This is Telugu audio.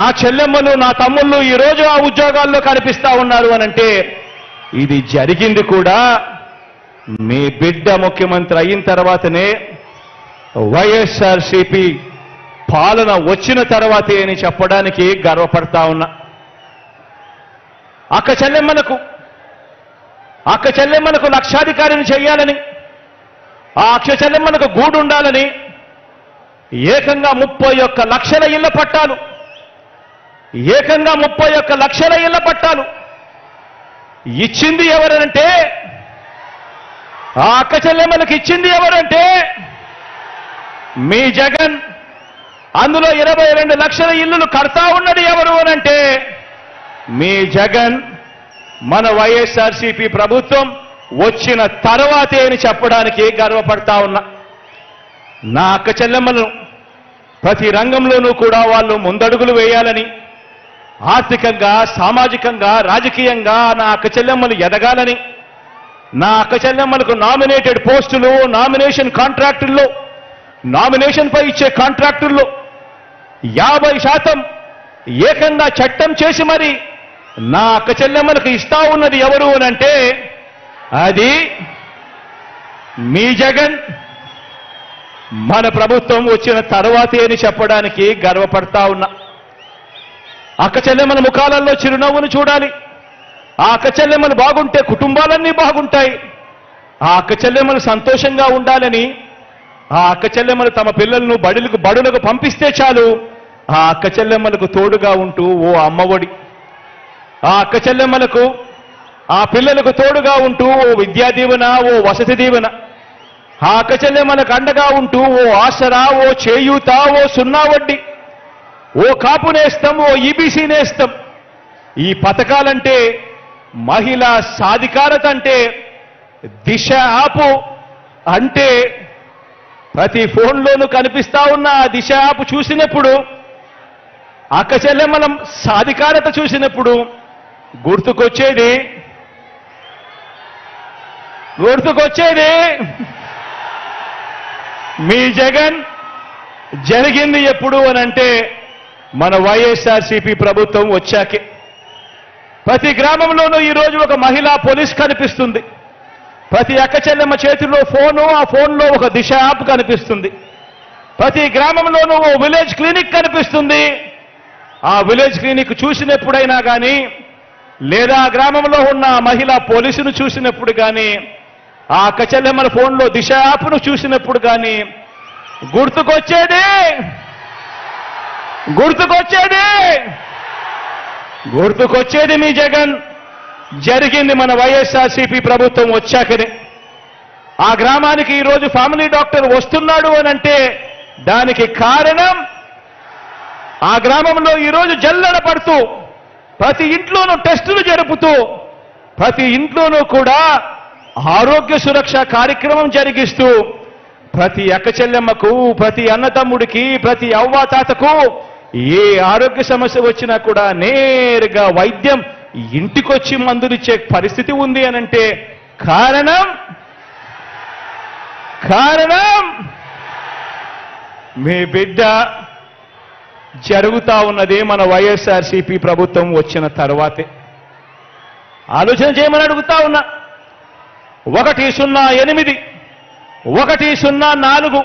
నా చెల్లెమ్మలు నా తమ్ముళ్ళు ఈరోజు ఆ ఉద్యోగాల్లో కనిపిస్తా ఉన్నారు అనంటే ఇది జరిగింది కూడా మీ బిడ్డ ముఖ్యమంత్రి అయిన తర్వాతనే వైఎస్ఆర్సీపీ పాలన వచ్చిన తర్వాతే అని చెప్పడానికి గర్వపడతా ఉన్నా. అక్క చెల్లెమ్మలకు లక్షాధికారిని చేయాలని, ఆ అక్క చెల్లెమ్మలకు గూడు ఉండాలని ఏకంగా 31 లక్షల ఇళ్ల పట్టాలు, ఏకంగా 31 లక్షల ఇళ్ల పట్టాలు ఇచ్చింది ఎవరనంటే, ఆ అక్క చెల్లెమ్మలకు ఇచ్చింది ఎవరంటే మీ జగన్. అందులో 22 లక్షల ఇళ్లను కడతా ఉన్నది ఎవరు అనంటే మీ జగన్. మన వైఎస్ఆర్సీపీ ప్రభుత్వం వచ్చిన తర్వాతే అని చెప్పడానికి గర్వపడతా ఉన్నా. నా అక్క చెల్లెమ్మలను ప్రతి రంగంలోనూ కూడా వాళ్ళు ముందడుగులు వేయాలని, ఆర్థికంగా, సామాజికంగా, రాజకీయంగా నా అక్క చెల్లెమ్మలు ఎదగాలని, నా అక్క చెల్లెమ్మలకు నామినేటెడ్ పోస్టులు, నామినేషన్ కాంట్రాక్టుల్లో, నామినేషన్ పై ఇచ్చే కాంట్రాక్టుల్లో 50% ఏకంగా చట్టం చేసి మరి నా అక్క చెల్లెమ్మలకు ఇస్తా ఉన్నది ఎవరు అనంటే అది మీ జగన్. మన ప్రభుత్వం వచ్చిన తర్వాతే అని చెప్పడానికి గర్వపడతా ఉన్నా. అక్క చెల్లెమ్మల ముఖాలలో చిరునవ్వును చూడాలి. ఆ అక్క చెల్లెమ్మలు బాగుంటే కుటుంబాలన్నీ బాగుంటాయి. ఆ అక్క చెల్లెమ్మలు సంతోషంగా ఉండాలని, ఆ అక్క చెల్లెమ్మలు తమ పిల్లలను బడులకు పంపిస్తే చాలు ఆ అక్క చెల్లెమ్మలకు తోడుగా ఉంటూ ఓ అమ్మఒడి, ఆ అక్క చెల్లెమ్మలకు ఆ పిల్లలకు తోడుగా ఉంటూ ఓ విద్యా దీవెన, ఓ వసతి దీవెన, ఆ అక్క చెల్లెమ్మలకు అండగా ఉంటూ ఓ ఆసరా, ఓ చేయూత, ఓ సున్నా వడ్డీ, ఓ కాపు నేస్తం, ఓ ఈబీసీ నేస్తం. ఈ పథకాలంటే, మహిళా సాధికారత అంటే, దిశ యాప్ అంటే ప్రతి ఫోన్లోనూ కనిపిస్తా ఉన్న ఆ దిశ యాప్ చూసినప్పుడు, అక్క చెల్లెమ్మల సాధికారత చూసినప్పుడు గుర్తుకొచ్చేది మీ జగన్. జరిగింది ఎప్పుడు అనంటే మన వైఎస్ఆర్సీపీ ప్రభుత్వం వచ్చాకే. ప్రతి గ్రామంలోనూ ఈరోజు ఒక మహిళా పోలీస్ కనిపిస్తుంది. ప్రతి అక్క చెల్లెమ్మ చేతిలో ఫోను, ఆ ఫోన్లో ఒక దిశ యాప్ కనిపిస్తుంది. ప్రతి గ్రామంలోనూ ఓ విలేజ్ క్లినిక్ కనిపిస్తుంది. ఆ విలేజ్ క్లినిక్ చూసినప్పుడైనా కానీ, లేదా ఆ గ్రామంలో ఉన్న మహిళా పోలీసును చూసినప్పుడు కానీ, ఆ అక్క చెల్లెమ్మల ఫోన్లో దిశ యాప్ను చూసినప్పుడు కానీ గుర్తుకొచ్చేది మీ జగన్. జరిగింది మన వైఎస్ఆర్సీపీ ప్రభుత్వం వచ్చాకనే. ఆ గ్రామానికి ఈరోజు ఫ్యామిలీ డాక్టర్ వస్తున్నాడు అనంటే దానికి కారణం ఆ గ్రామంలో ఈరోజు జల్లెడ పడుతూ, ప్రతి ఇంట్లోనూ టెస్టులు జరుపుతూ, ప్రతి ఇంట్లోనూ కూడా ఆరోగ్య సురక్ష కార్యక్రమం జరిగిస్తూ, ప్రతి అక్క చెల్లెమ్మకు, ప్రతి అన్నతమ్ముడికి, ప్రతి అవ్వాతాతకు ఏ ఆరోగ్య సమస్య వచ్చినా కూడా నేరుగా వైద్యం ఇంటికొచ్చి మందులిచ్చే పరిస్థితి ఉంది అనంటే కారణం మీ బిడ్డ. జరుగుతా ఉన్నది మన వైఎస్ఆర్సీపీ ప్రభుత్వం వచ్చిన తర్వాతే. ఆలోచన చేయమని అడుగుతా ఉన్నా. 108 104